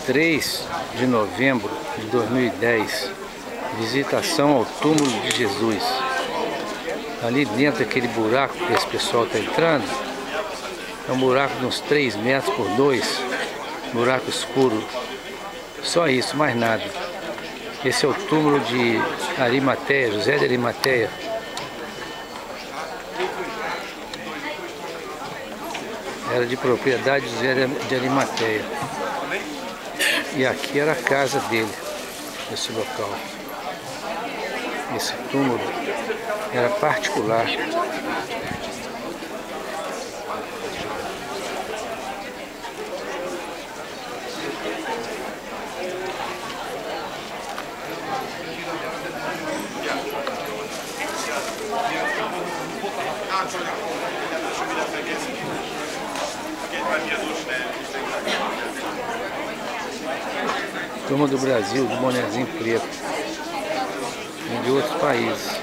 3 de novembro de 2010, visitação ao túmulo de Jesus. Ali dentro daquele buraco que esse pessoal está entrando, é um buraco de uns 3 metros por 2, buraco escuro, só isso, mais nada. Esse é o túmulo de Arimateia, José de Arimateia. Era de propriedade de José de Arimateia. E aqui era a casa dele, esse local. Esse túmulo era particular. Turma do Brasil, do bonezinho preto, e de outros países.